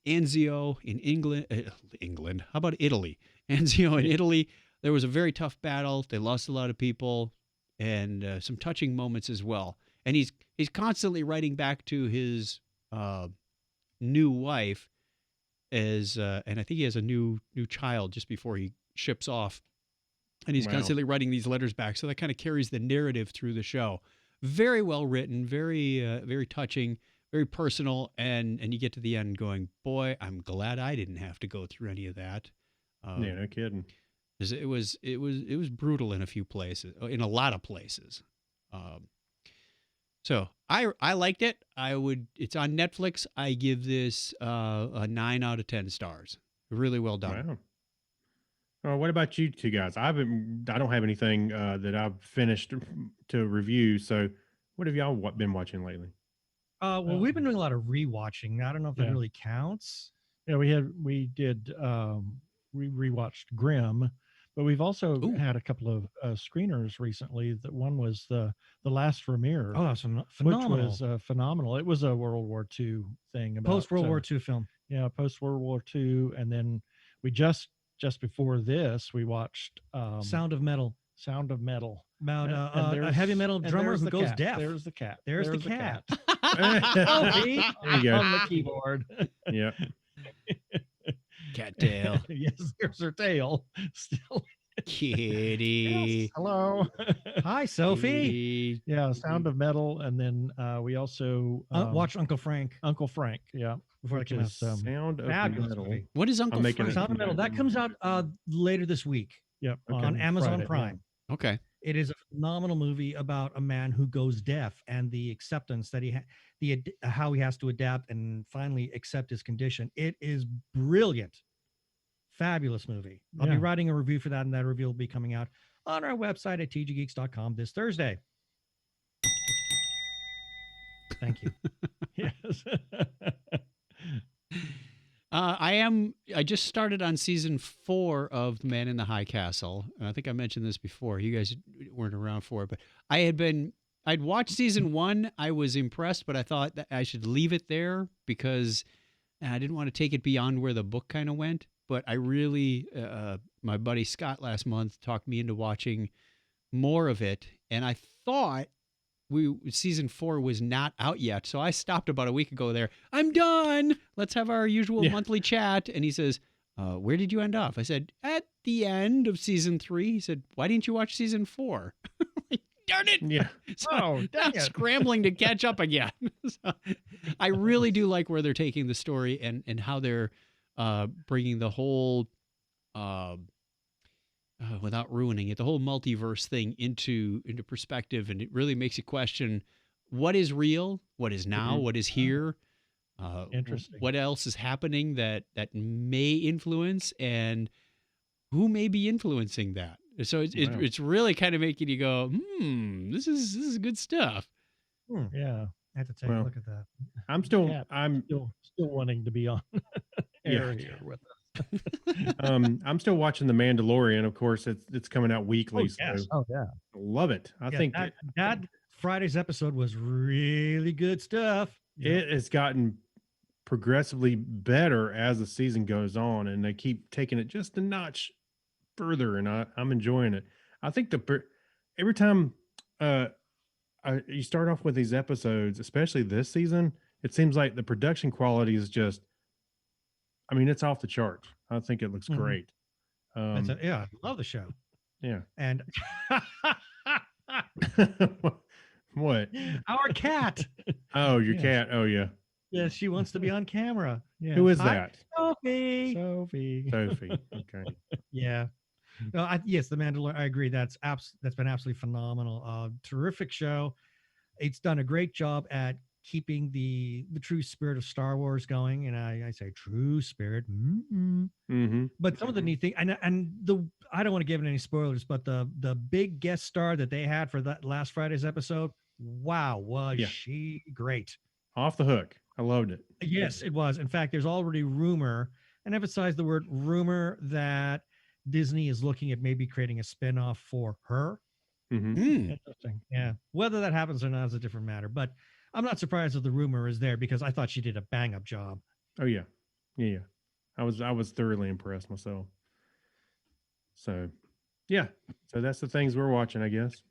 Anzio in England. How about Italy? Anzio in Italy. There was a very tough battle. They lost a lot of people, and some touching moments as well. And he's constantly writing back to his new wife, and I think he has a new child just before he ships off. And he's constantly writing these letters back. So that kind of carries the narrative through the show. Very well written, very touching, very personal. And you get to the end going, boy, I'm glad I didn't have to go through any of that. Yeah, no kidding. It was brutal in a few places, in a lot of places. So I liked it. It's on Netflix. I give this a 9 out of 10 stars. Really well done. Wow. What about you two guys? I don't have anything that I've finished to review. So, what have y'all been watching lately? Well, we've been doing a lot of rewatching. I don't know if that really counts. Yeah, we rewatched Grimm, but we've also had a couple of screeners recently. That one was the Last Vermeer. Oh, that's phenomenal. Which was phenomenal. It was a World War II thing. Post World War II film. Yeah, post World War II, and then we just before this we watched Sound of Metal. About a heavy metal drummer who goes deaf. There's the cat. There's the cat. There you go. On the keyboard. Yeah. Cat tail. Yes, there's her tail. Still. Kitty. Yes, hello. Hi, Sophie. Yeah, Sound of Metal, and then we also watch Uncle Frank. Uncle Frank, yeah, before it came out. Sound of Fabulous Metal. movie. What is Uncle making Frank? Sound of Metal. That comes out later this week. Yep, on Amazon Friday, Prime. yeah. Okay. It is a phenomenal movie about a man who goes deaf and the acceptance that how he has to adapt and finally accept his condition. It is brilliant. Fabulous movie. I'll be writing a review for that, and that review will be coming out on our website at tggeeks.com this Thursday. Thank you. Yes. I just started on season 4 of The Man in the High Castle. And I think I mentioned this before. You guys weren't around for it, but I'd watched season 1. I was impressed, but I thought that I should leave it there because I didn't want to take it beyond where the book kind of went. But I really, my buddy Scott last month talked me into watching more of it. And I thought season 4 was not out yet. So I stopped about a week ago there. I'm done. Let's have our usual monthly chat. And he says, where did you end off? I said, at the end of season 3. He said, why didn't you watch season 4? Darn it. Yeah. So I'm scrambling to catch up again. So I really do like where they're taking the story and how they're bringing the whole, without ruining it, the whole multiverse thing into perspective. And it really makes you question what is real, what is now, what is here. Interesting. What else is happening that may influence, and who may be influencing that? So Wow. it's really kind of making you go, this is good stuff. Yeah. I have to take Well, a look at that. I'm still Cat I'm still wanting to be on air Yeah. here with us. I'm still watching The Mandalorian. Of course, it's coming out weekly. So Oh yeah. I love it. I Yeah, think that Friday's episode was really good stuff. it has gotten progressively better as the season goes on, and they keep taking it just a notch further, and I'm enjoying it. I think every time you start off with these episodes, especially this season, it seems like the production quality is just, I mean, it's off the charts. I think it looks Mhm. great. Yeah, I love the show. Yeah. And What? our cat. Oh, your Yes. cat. Oh, yeah. Yeah, she wants to be on camera. Yeah. Who is Hi. that? Sophie. Sophie? Sophie. Okay. Yeah. No, yes, The Mandalorian. I agree. That's been absolutely phenomenal. Terrific show. It's done a great job at keeping the true spirit of Star Wars going, and I say true spirit. Mm-hmm. But some of the neat thing, and I don't want to give it any spoilers, but the big guest star that they had for that last Friday's episode, wow, was Yeah. she great? Off the hook. I loved it. Yes, it was. In fact, there's already rumor, and emphasize the word rumor, that Disney is looking at maybe creating a spinoff for her. Mm-hmm. Interesting. Yeah. Whether that happens or not is a different matter. But I'm not surprised that the rumor is there because I thought she did a bang up job. Oh yeah. Yeah. I was thoroughly impressed myself. So yeah. So that's the things we're watching, I guess.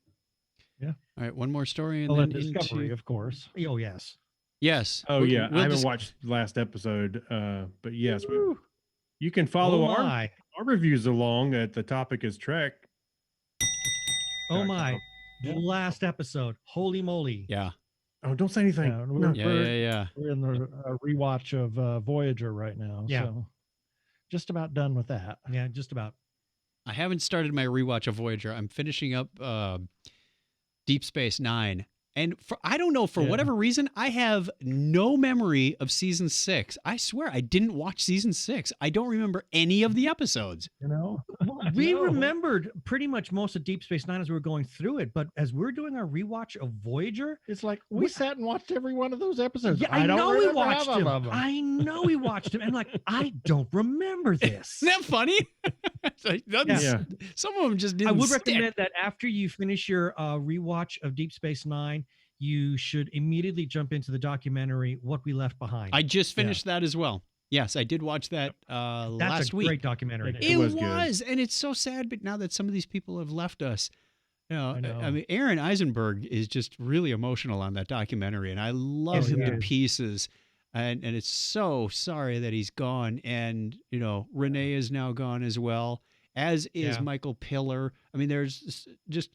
All right, one more story and Well, then and Discovery, into... of course. Oh, yes. Yes. Oh yeah. I haven't dis- watched the last episode. But yes, you can follow Oh, our my. reviews along at the topic is Trek. Oh, my. Yeah. Last episode. Holy moly. Yeah. Oh, don't say anything. Yeah, No. Yeah. We're in the rewatch of Voyager right now. Yeah. So just about done with that. Yeah, just about. I haven't started my rewatch of Voyager. I'm finishing up Deep Space Nine. And I don't know, for Yeah. whatever reason, I have no memory of season 6. I swear I didn't watch season 6. I don't remember any of the episodes. You know, We No. remembered pretty much most of Deep Space Nine as we were going through it, but as we're doing our rewatch of Voyager, It's like we sat and watched every one of those episodes. yeah, I don't know we remember watched half him. of them. I know we watched him, and like I don't remember this. Isn't that funny? It doesn't- Yeah. Some of them just didn't I would stick. recommend that after you finish your rewatch of Deep Space Nine, you should immediately jump into the documentary "What We Left Behind." I just finished that as well. Yes, I did watch that That's last a week. great documentary. It was good. And it's so sad. But now that some of these people have left us, I know. I mean, Aaron Eisenberg is just really emotional on that documentary, and I love Yes, him he to is. pieces. And it's so sorry that he's gone. And Renee is now gone as well, as is Yeah. Michael Pillar. I mean, there's just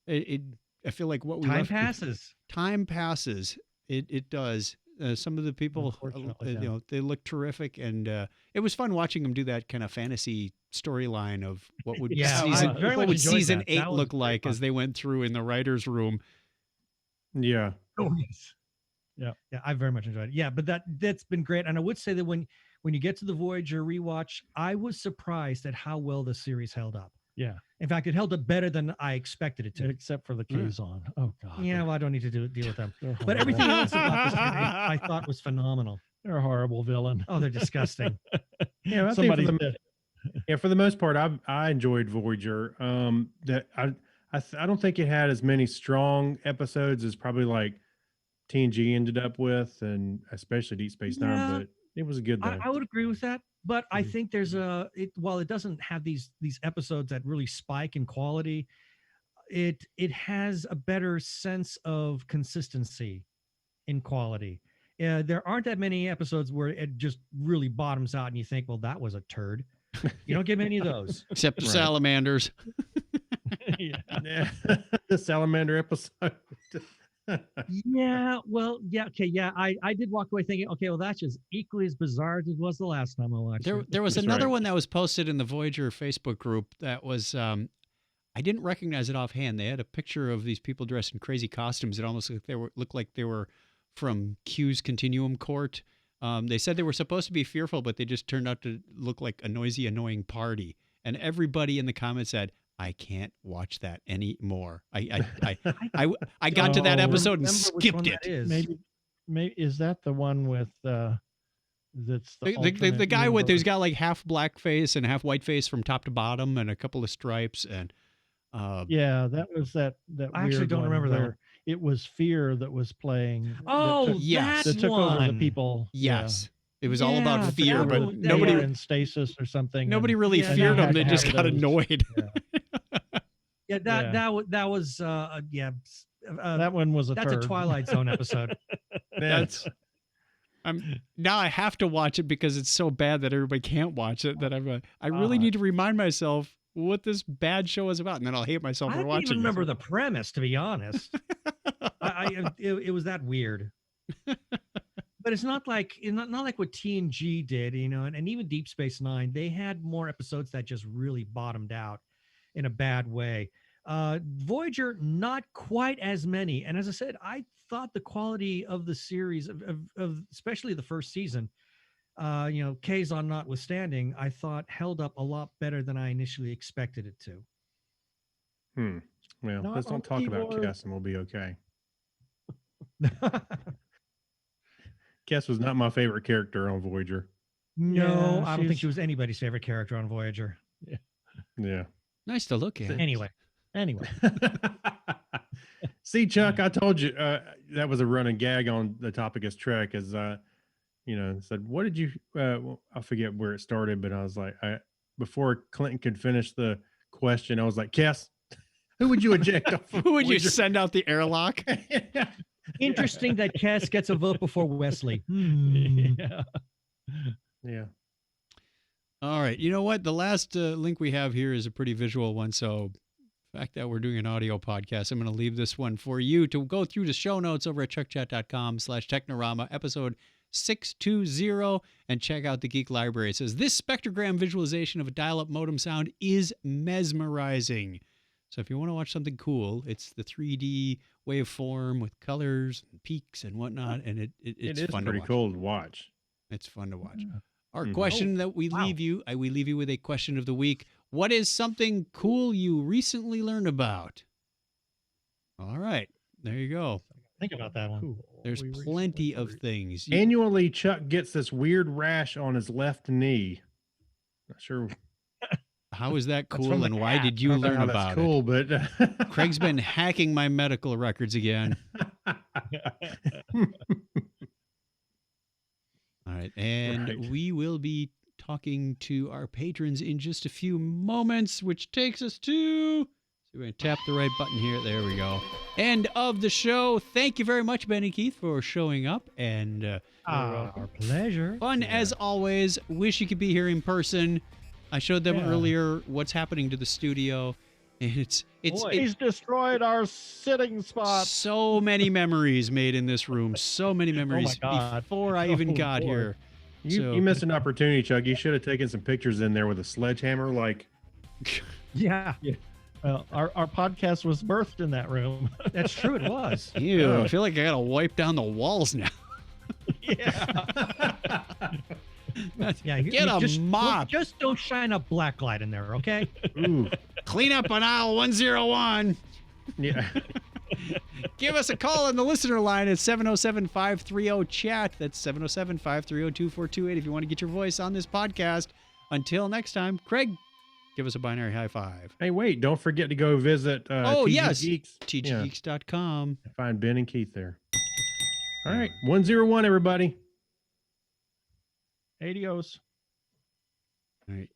it. I feel like what we Time left. passes. Time passes. It does. Some of the people, Unfortunately, yeah. they look terrific, and it was fun watching them do that kind of fantasy storyline of what would Yeah, I season, very what much would enjoyed season that. 8 That was look great like fun. as they went through in the writers' room. Yeah. Oh yes. Yeah. Yeah, I very much enjoyed it. Yeah, but that's been great. And I would say that when you get to the Voyager rewatch, I was surprised at how well the series held up. Yeah. In fact, it held up better than I expected it to. Except for the Kazon. Oh God. Yeah, well, I don't need to deal with them. They're But horrible. everything else about the series I thought was phenomenal. They're a horrible villain. Oh, they're disgusting. Yeah. I think Somebody for the most part, I enjoyed Voyager. That I don't think it had as many strong episodes as probably like TNG ended up with, and especially Deep Space Nine. Yeah. But it was good though. I would agree with that, but I Mhm. think there's while it doesn't have these episodes that really spike in quality, it has a better sense of consistency in quality. There aren't that many episodes where it just really bottoms out and you think, well, that was a turd. You don't get many of those. Except the Right. salamanders. Yeah. Yeah. The salamander episode. Yeah, well, yeah, okay, yeah. I did walk away thinking, okay, well, that's just equally as bizarre as it was the last time I watched it. There was That's another right. one that was posted in the Voyager Facebook group that was I didn't recognize it offhand. They had a picture of these people dressed in crazy costumes. It almost looked like they were from Q's Continuum Court. They said they were supposed to be fearful, but they just turned out to look like a noisy, annoying party. And everybody in the comments said, I can't watch that anymore. I got to that episode and skipped it. Maybe is that the one with that's The guy with who's got like half black face and half white face from top to bottom and a couple of stripes and yeah, that was that I actually don't remember that one. It was Fear that was playing. Oh, yes. That took over the people. Yes. It was all about fear, they but were nobody in stasis or something. Nobody really feared them. They just got annoyed. Yeah, that was that one was a that's turd. a Twilight Zone episode. That's now I have to watch it because it's so bad that everybody can't watch it. That I really need to remind myself what this bad show is about, and then I'll hate myself for watching. I don't even remember the premise, to be honest. It was that weird. But it's not like what TNG did, and even Deep Space Nine. They had more episodes that just really bottomed out in a bad way. Voyager, not quite as many. And as I said, I thought the quality of the series, of especially the first season, Kazon notwithstanding, I thought held up a lot better than I initially expected it to. Well, let's not talk about Kess and we'll be okay. Kess was not my favorite character on Voyager. No, I don't think she was anybody's favorite character on Voyager. Yeah. Nice to look at. Anyway. See, Chuck, I told you that was a running gag on the topic of Trek. Is said, what did you? I forget where it started, but I was like, before Clinton could finish the question, I was like, Kess, who would you eject off? Who would you send out the airlock? Interesting that Cass gets a vote before Wesley. Yeah. All right. You know what? The last link we have here is a pretty visual one. So the fact that we're doing an audio podcast, I'm going to leave this one for you to go through the show notes over at chuckchat.com/Technorama, episode 620, and check out the Geek Library. It says, this spectrogram visualization of a dial-up modem sound is mesmerizing. So if you want to watch something cool, it's the 3D waveform with colors and peaks and whatnot, and it's fun to watch. Pretty cool to watch. It's fun to watch. Our question that we leave you, we leave you with a question of the week. What is something cool you recently learned about? All right, there you go. Think about that one. Cool. There's plenty of things. Annually, Chuck gets this weird rash on his left knee. Not sure. How is that cool, and why did you learn about it? Cool, but Craig's been hacking my medical records again. All right, and we will be talking to our patrons in just a few moments, which takes us to... So we're going to tap the right button here. There we go. End of the show. Thank you very much, Ben and Keith, for showing up. And our pleasure. Fun as always. Wish you could be here in person. I showed them earlier what's happening to the studio. And he's destroyed our sitting spot. So many memories made in this room. So many memories before I even got here. You missed an opportunity, Chuck. You should have taken some pictures in there with a sledgehammer, like. Yeah. Well, our podcast was birthed in that room. That's true. It was. Ew, I feel like I got to wipe down the walls now. Yeah. Get a mop. Just don't shine a black light in there, okay? Ooh. Clean up on aisle 101. Yeah. Give us a call on the listener line at 707-530-CHAT. That's 707-530-2428 if you want to get your voice on this podcast. Until next time, Craig, give us a binary high five. Hey, wait, don't forget to go visit TGGeeks. TGGeeks.com. Find Ben and Keith there. All right, 101, everybody. Adios. All right.